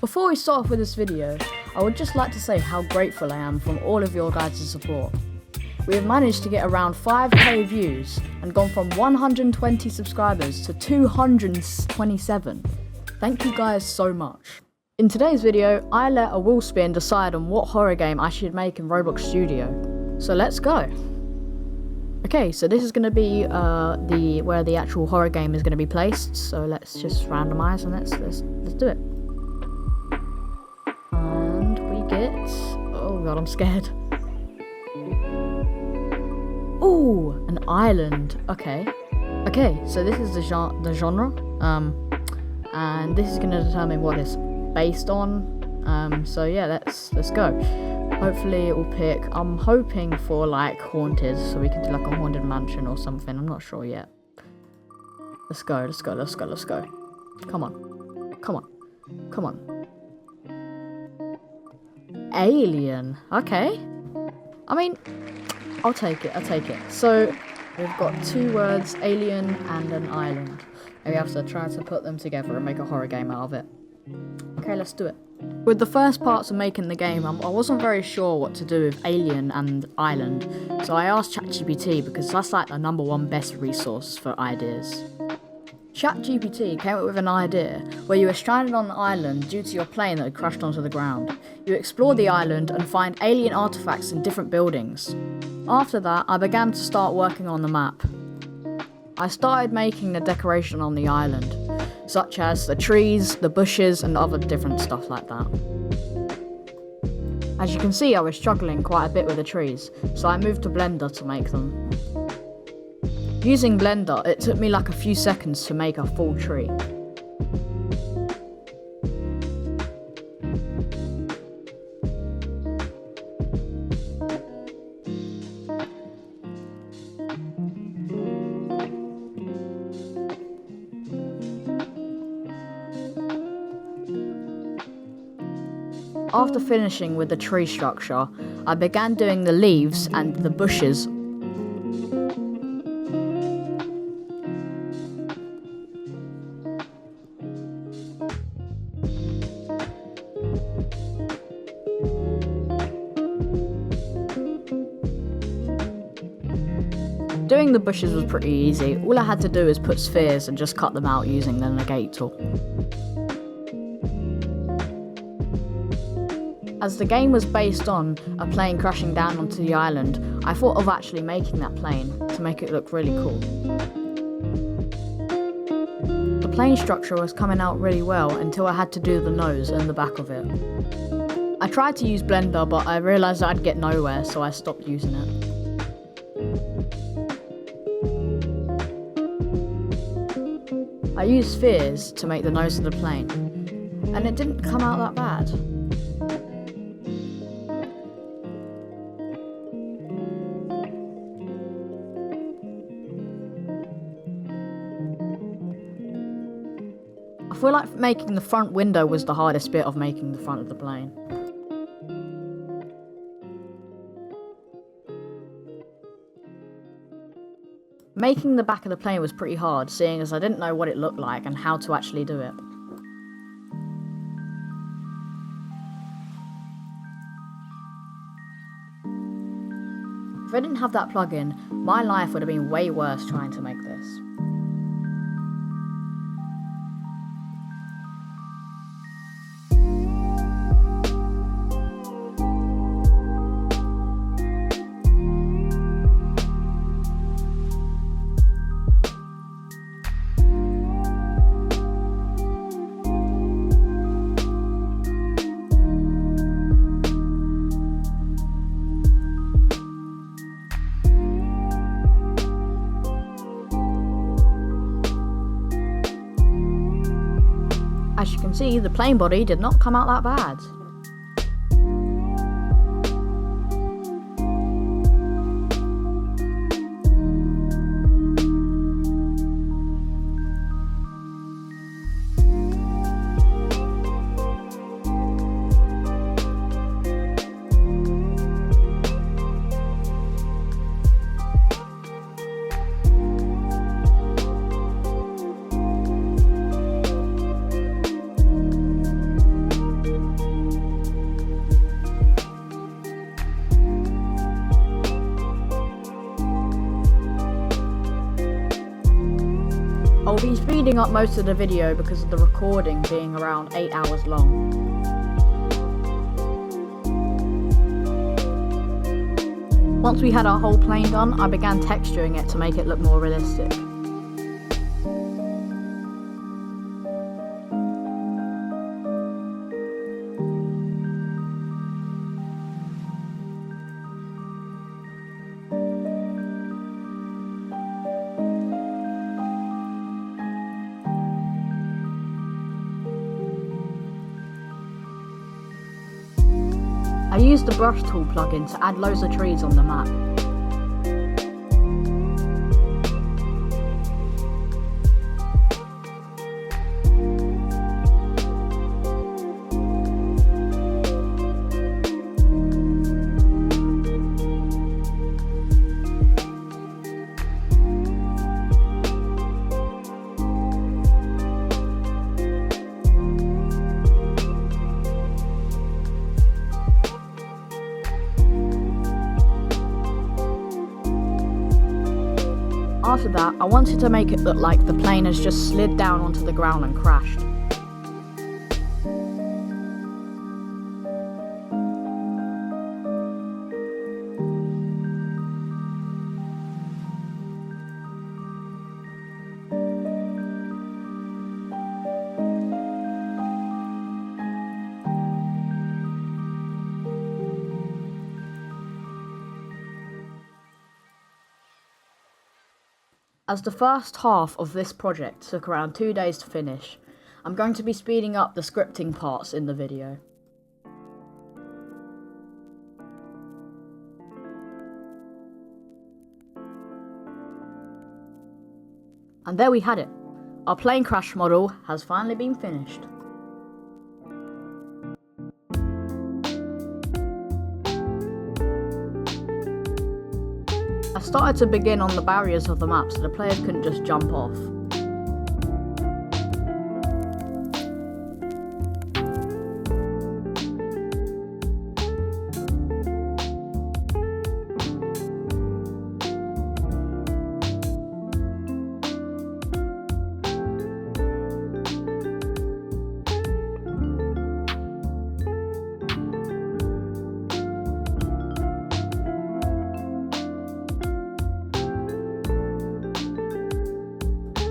Before we start off with this video, I would just like to say how grateful I am from all of your guys' support. We have managed to get around 5k views and gone from 120 subscribers to 227. Thank you guys so much. In today's video, I let a wheel spin decide on what horror game I should make in Roblox Studio. So let's go. Okay, so this is going to be where the actual horror game is going to be placed. So let's just randomize and let's do it. And we get, oh god, I'm scared. Ooh, an island. Okay, so this is the genre, and this is going to determine what it's based on. So yeah, let's go. Hopefully it will pick. I'm hoping for like haunted, so we can do like a haunted mansion or something. I'm not sure yet. Let's go. Come on. Alien. Okay. I mean, I'll take it. So we've got two words, alien and an island. And we have to try to put them together and make a horror game out of it. Okay, let's do it. With the first parts of making the game, I wasn't very sure what to do with alien and island. So I asked ChatGPT because that's like the #1 best resource for ideas. ChatGPT came up with an idea where you were stranded on an island due to your plane that had crashed onto the ground. You explore the island and find alien artifacts in different buildings. After that, I began to start working on the map. I started making the decoration on the island, such as the trees, the bushes, and other different stuff like that. As you can see, I was struggling quite a bit with the trees, so I moved to Blender to make them. Using Blender, it took me like a few seconds to make a full tree. After finishing with the tree structure, I began doing the leaves and the bushes. Doing the bushes was pretty easy. All I had to do is put spheres and just cut them out using the negate tool. As the game was based on a plane crashing down onto the island, I thought of actually making that plane to make it look really cool. The plane structure was coming out really well until I had to do the nose and the back of it. I tried to use Blender, but I realised I'd get nowhere, so I stopped using it. I used spheres to make the nose of the plane, and it didn't come out that bad. I feel like making the front window was the hardest bit of making the front of the plane. Making the back of the plane was pretty hard, seeing as I didn't know what it looked like and how to actually do it. If I didn't have that plugin, my life would have been way worse trying to make this. As you can see, the plane body did not come out that bad. be speeding up most of the video because of the recording being around 8 hours long. Once we had our whole plane done, I began texturing it to make it look more realistic. I used the brush tool plugin to add loads of trees on the map. After that, I wanted to make it look like the plane has just slid down onto the ground and crashed. As the first half of this project took around 2 days to finish, I'm going to be speeding up the scripting parts in the video. And there we had it. Our plane crash model has finally been finished. I started to begin on the barriers of the map so the players couldn't just jump off.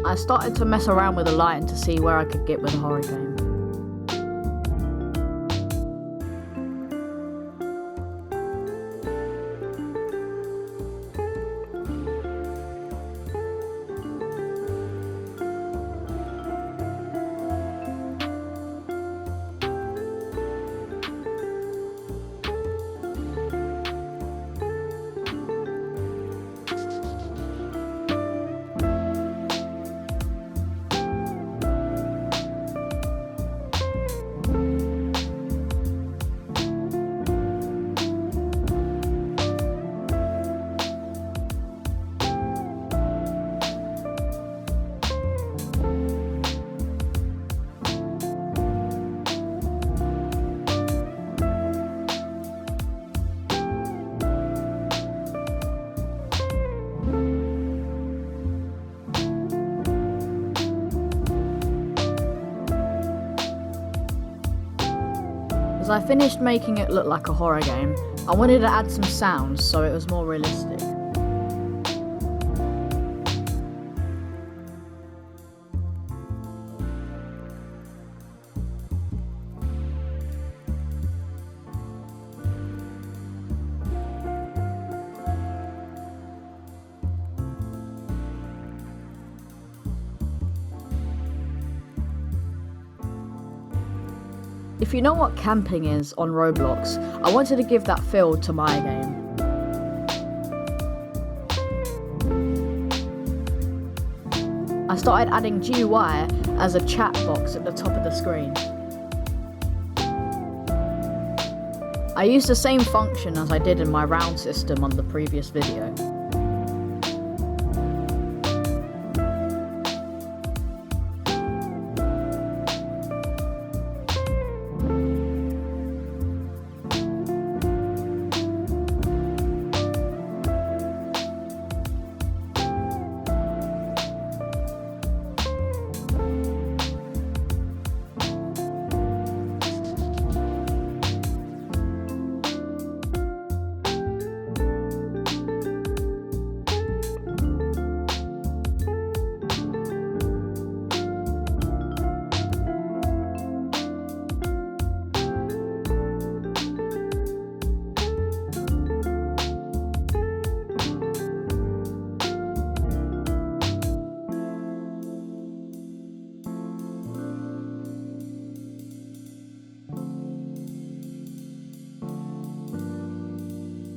I started to mess around with the lighting to see where I could get with the horror game. As I finished making it look like a horror game, I wanted to add some sounds so it was more realistic. If you know what camping is on Roblox, I wanted to give that feel to my game. I started adding GUI as a chat box at the top of the screen. I used the same function as I did in my round system on the previous video.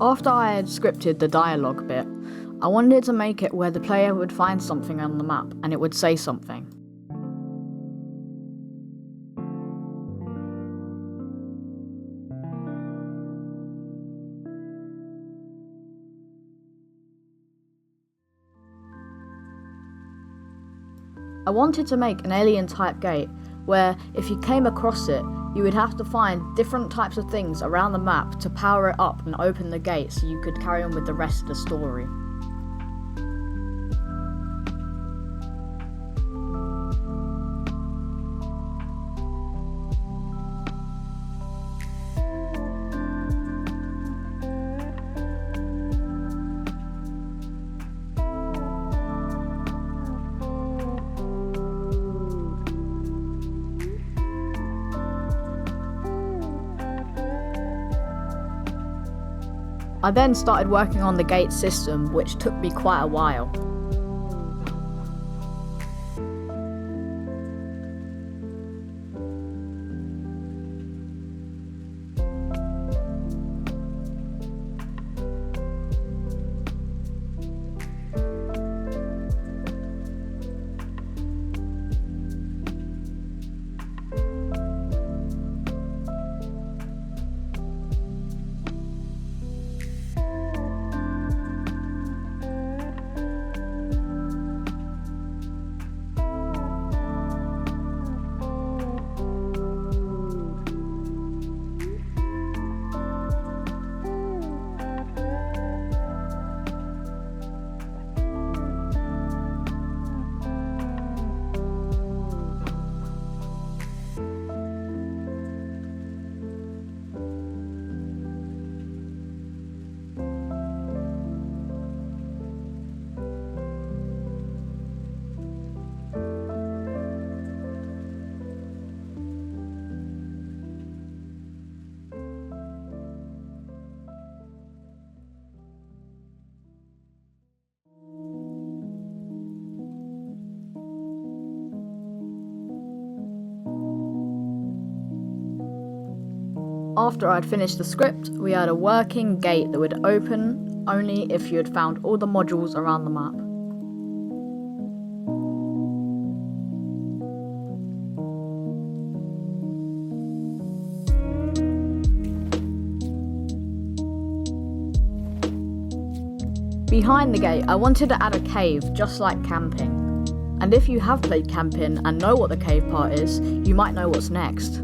After I had scripted the dialogue bit, I wanted to make it where the player would find something on the map and it would say something. I wanted to make an alien type gate where if you came across it, you would have to find different types of things around the map to power it up and open the gate so you could carry on with the rest of the story. I then started working on the gate system, which took me quite a while. After I'd finished the script, we had a working gate that would open only if you had found all the modules around the map. Behind the gate, I wanted to add a cave, just like camping. And if you have played camping and know what the cave part is, you might know what's next.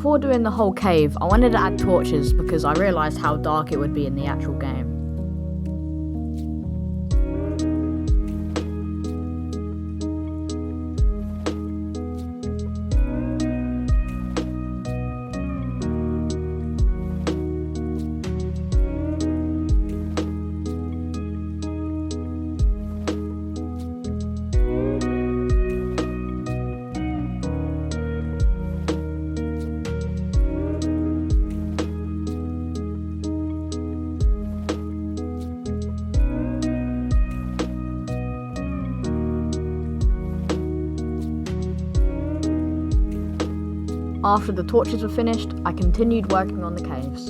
Before doing the whole cave, I wanted to add torches because I realised how dark it would be in the actual game. After the torches were finished, I continued working on the caves.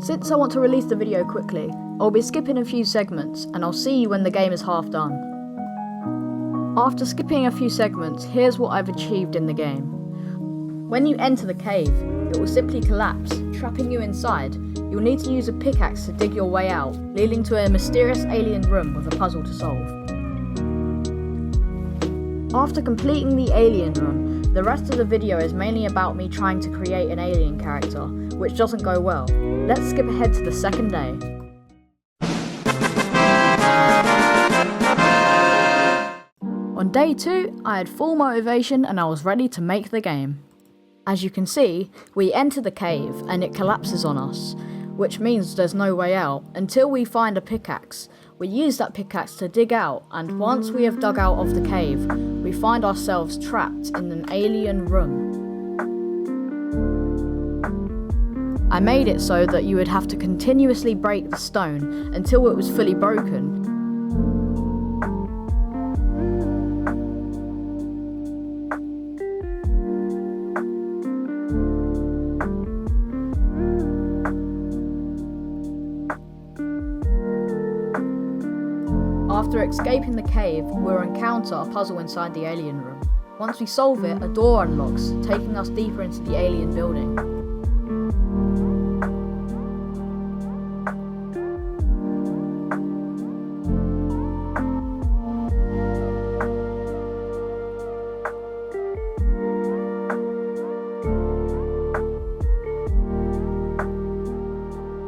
Since I want to release the video quickly, I'll be skipping a few segments and I'll see you when the game is half done. After skipping a few segments, here's what I've achieved in the game. When you enter the cave, it will simply collapse, trapping you inside. You'll need to use a pickaxe to dig your way out, leading to a mysterious alien room with a puzzle to solve. After completing the alien room, the rest of the video is mainly about me trying to create an alien character, which doesn't go well. Let's skip ahead to the second day. On day 2, I had full motivation and I was ready to make the game. As you can see, we enter the cave and it collapses on us, which means there's no way out until we find a pickaxe. We use that pickaxe to dig out, and once we have dug out of the cave, we find ourselves trapped in an alien room. I made it so that you would have to continuously break the stone until it was fully broken. After escaping the cave, we'll encounter a puzzle inside the alien room. Once we solve it, a door unlocks, taking us deeper into the alien building.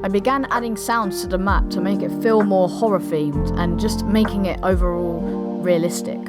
I began adding sounds to the map to make it feel more horror themed and just making it overall realistic.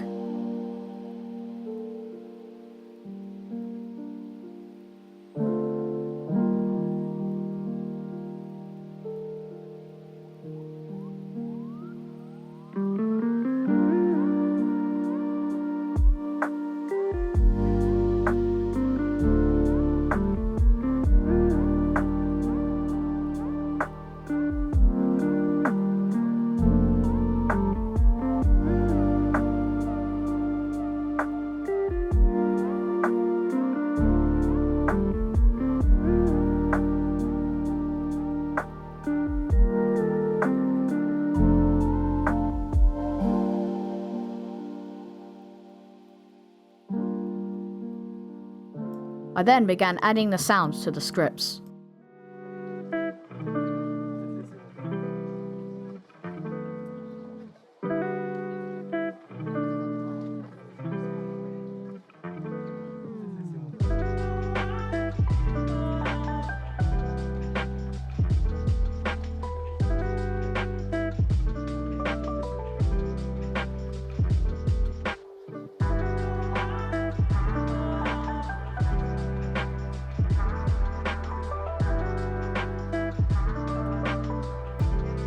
I then began adding the sounds to the scripts.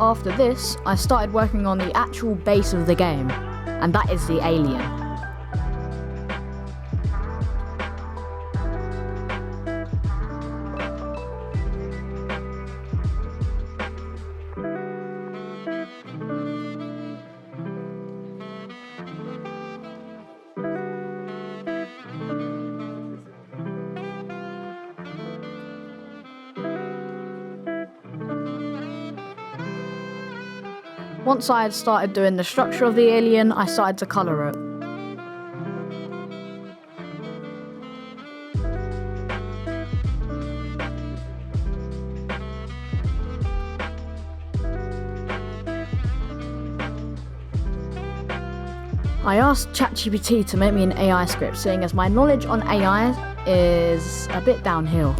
After this, I started working on the actual base of the game, and that is the alien. Once I had started doing the structure of the alien, I started to colour it. I asked ChatGPT to make me an AI script, seeing as my knowledge on AI is a bit downhill.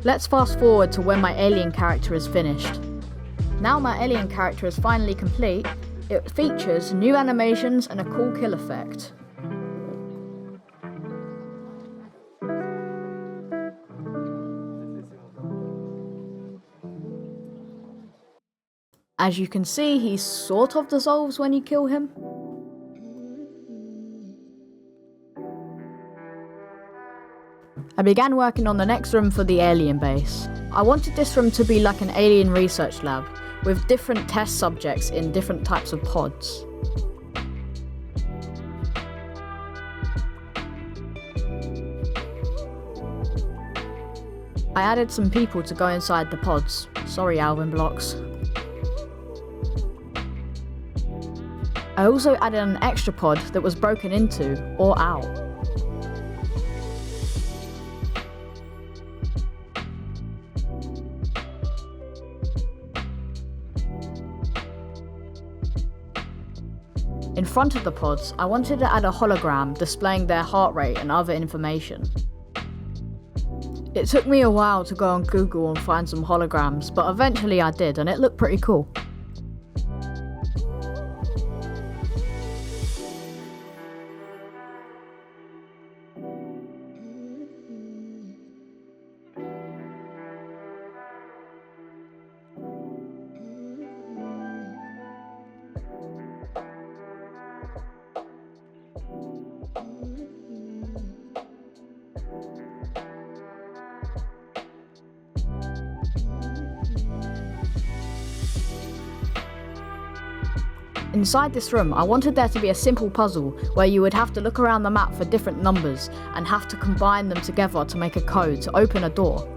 Let's fast forward to when my alien character is finished. Now my alien character is finally complete, it features new animations and a cool kill effect. As you can see, he sort of dissolves when you kill him. I began working on the next room for the alien base. I wanted this room to be like an alien research lab, with different test subjects in different types of pods. I added some people to go inside the pods. Sorry, Alvin Blocks. I also added an extra pod that was broken into or out. In front of the pods, I wanted to add a hologram displaying their heart rate and other information. It took me a while to go on Google and find some holograms, but eventually I did, and it looked pretty cool. Inside this room, I wanted there to be a simple puzzle where you would have to look around the map for different numbers and have to combine them together to make a code to open a door.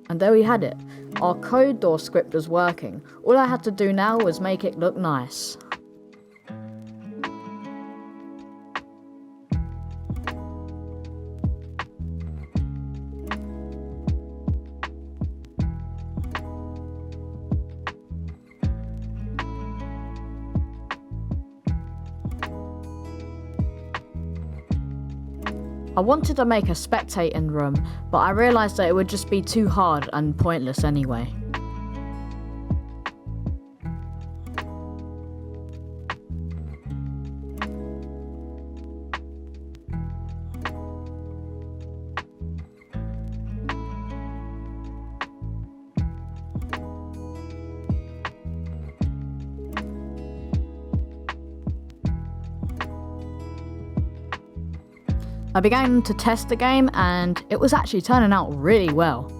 And there we had it. Our code door script was working. All I had to do now was make it look nice. I wanted to make a spectating room, but I realised that it would just be too hard and pointless anyway. I began to test the game and it was actually turning out really well.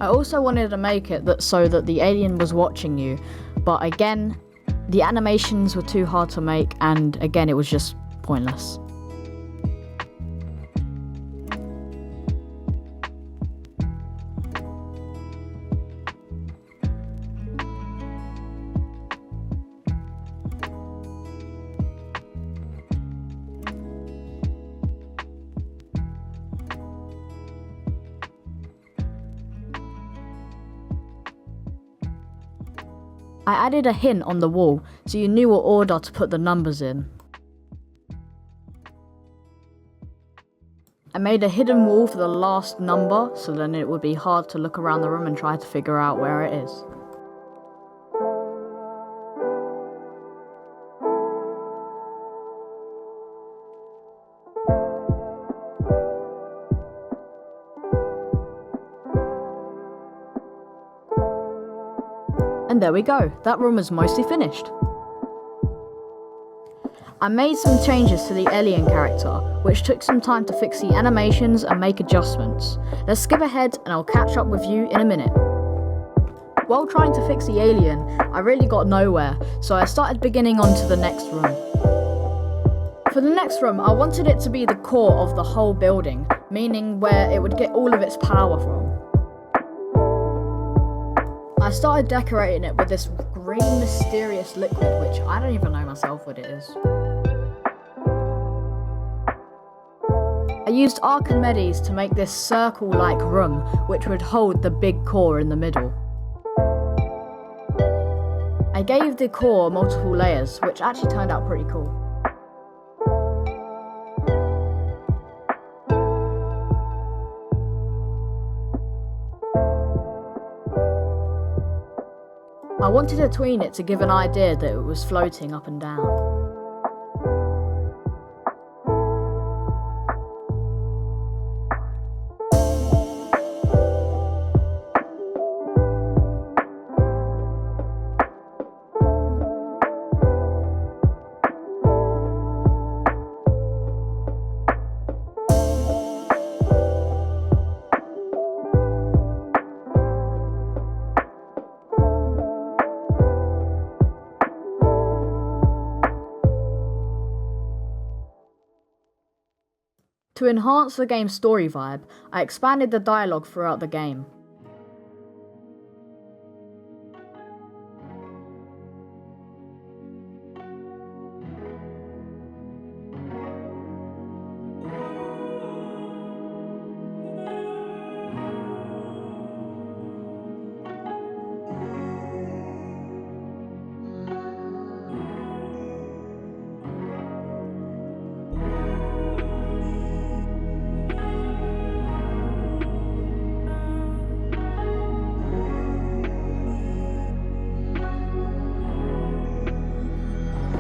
I also wanted to make it so that the alien was watching you, but again, the animations were too hard to make and again it was just pointless. I added a hint on the wall so you knew what order to put the numbers in. I made a hidden wall for the last number so then it would be hard to look around the room and try to figure out where it is. And there we go, that room is mostly finished. I made some changes to the alien character, which took some time to fix the animations and make adjustments. Let's skip ahead and I'll catch up with you in a minute. While trying to fix the alien, I really got nowhere, so I started beginning on to the next room. For the next room, I wanted it to be the core of the whole building, meaning where it would get all of its power from. I started decorating it with this green mysterious liquid, which I don't even know myself what it is. I used Archimedes to make this circle-like room, which would hold the big core in the middle. I gave the core multiple layers, which actually turned out pretty cool. I wanted to tween it to give an idea that it was floating up and down. To enhance the game's story vibe, I expanded the dialogue throughout the game.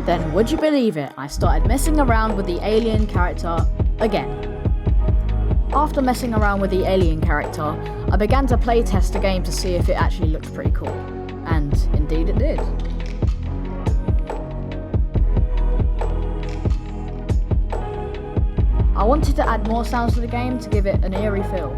Then, would you believe it, I started messing around with the alien character again. After messing around with the alien character, I began to playtest the game to see if it actually looked pretty cool. And indeed it did. I wanted to add more sounds to the game to give it an eerie feel.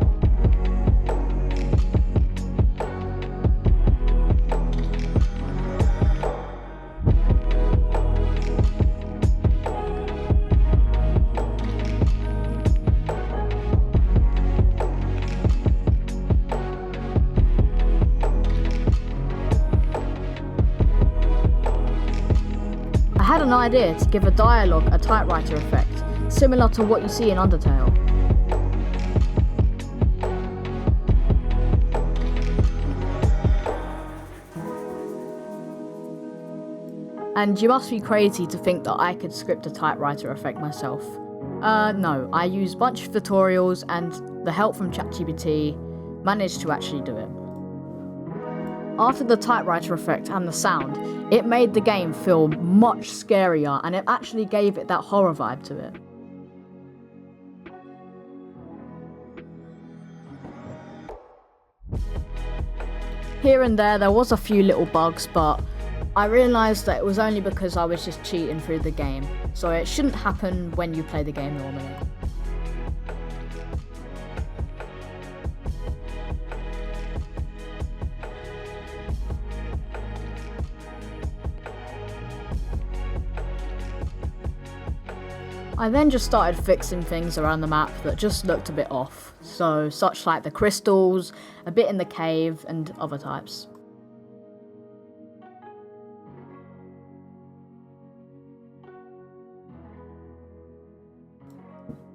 I had an idea to give a dialogue a typewriter effect, similar to what you see in Undertale. And you must be crazy to think that I could script a typewriter effect myself. No, I used a bunch of tutorials and the help from ChatGPT managed to actually do it. After the typewriter effect and the sound, it made the game feel much scarier and it actually gave it that horror vibe to it. Here and there was a few little bugs, but I realised that it was only because I was just cheating through the game, so it shouldn't happen when you play the game normally. I then just started fixing things around the map that just looked a bit off, so such like the crystals, a bit in the cave, and other types.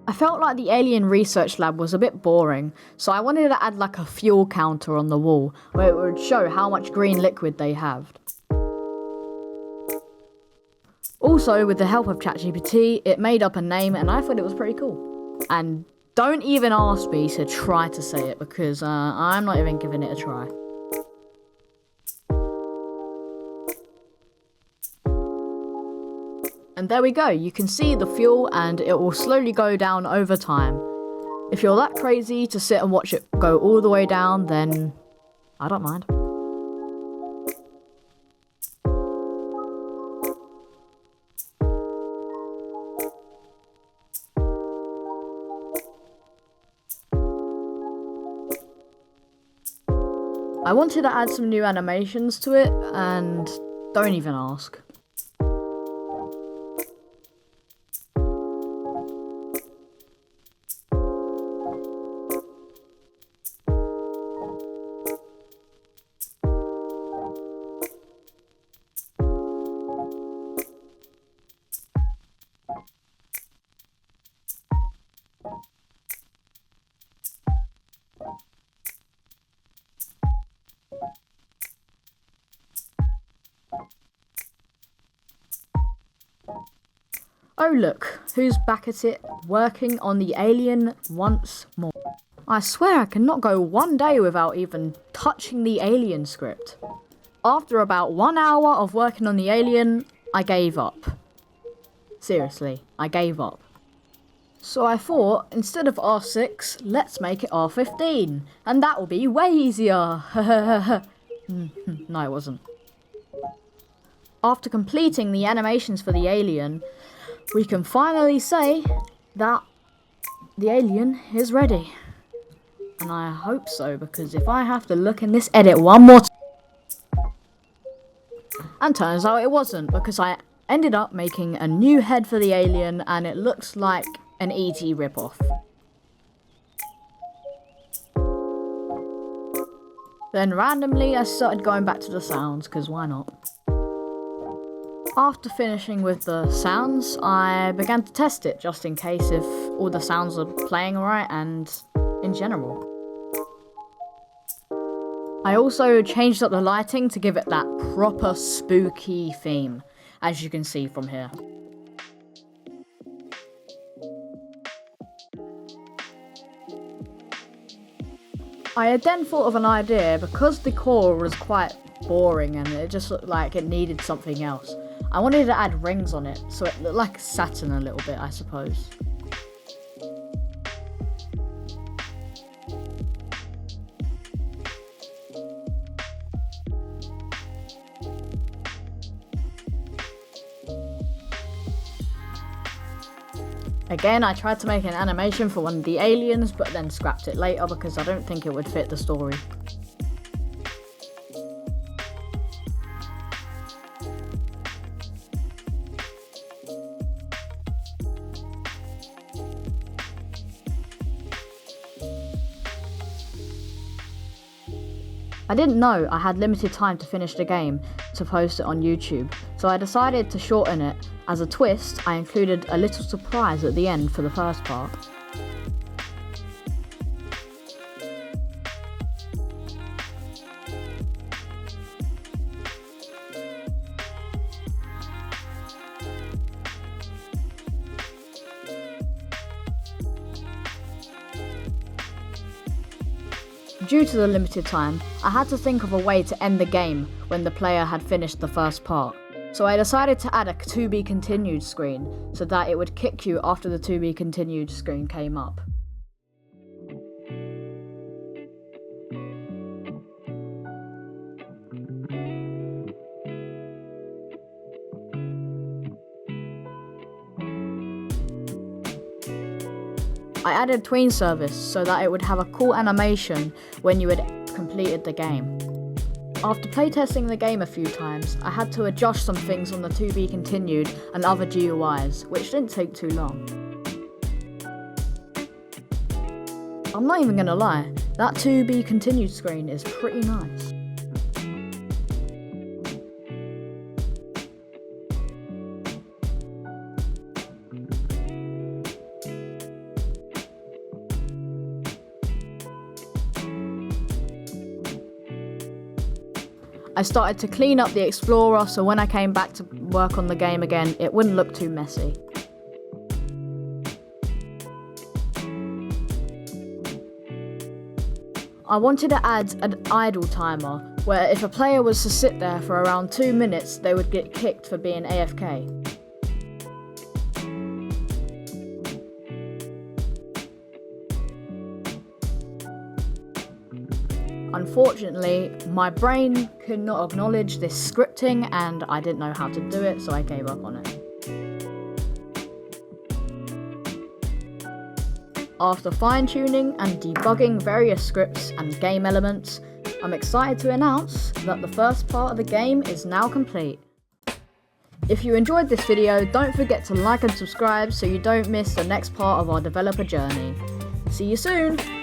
I felt like the alien research lab was a bit boring, so I wanted to add like a fuel counter on the wall, where it would show how much green liquid they have. Also, with the help of ChatGPT, it made up a name and I thought it was pretty cool. And don't even ask me to try to say it because I'm not even giving it a try. And there we go, you can see the fuel and it will slowly go down over time. If you're that crazy to sit and watch it go all the way down, then I don't mind. I wanted to add some new animations to it, and don't even ask. Oh look, who's back at it, working on the alien once more. I swear I cannot go one day without even touching the alien script. After about 1 hour of working on the alien, I gave up. Seriously, I gave up. So I thought, instead of R6, let's make it R15, and that will be way easier. No, it wasn't. After completing the animations for the alien, we can finally say that the alien is ready. And I hope so, because if I have to look in this edit one more time... And turns out it wasn't, because I ended up making a new head for the alien, and it looks like an ET ripoff. Then randomly I started going back to the sounds, because why not? After finishing with the sounds, I began to test it just in case if all the sounds are playing alright and in general. I also changed up the lighting to give it that proper spooky theme, as you can see from here. I had then thought of an idea because the core was quite boring and it just looked like it needed something else. I wanted to add rings on it, so it looked like Saturn a little bit, I suppose. Again, I tried to make an animation for one of the aliens, but then scrapped it later because I don't think it would fit the story. I didn't know I had limited time to finish the game to post it on YouTube, so I decided to shorten it. As a twist, I included a little surprise at the end for the first part. Due to the limited time, I had to think of a way to end the game when the player had finished the first part. So I decided to add a to be continued screen so that it would kick you after the to be continued screen came up. I added tween service so that it would have a cool animation when you had completed the game. After playtesting the game a few times, I had to adjust some things on the to be continued and other GUIs, which didn't take too long. I'm not even gonna lie, that to be continued screen is pretty nice. I started to clean up the Explorer so when I came back to work on the game again, it wouldn't look too messy. I wanted to add an idle timer, where if a player was to sit there for around 2 minutes, they would get kicked for being AFK. Unfortunately, my brain could not acknowledge this scripting and I didn't know how to do it, so I gave up on it. After fine-tuning and debugging various scripts and game elements, I'm excited to announce that the first part of the game is now complete. If you enjoyed this video, don't forget to like and subscribe so you don't miss the next part of our developer journey. See you soon!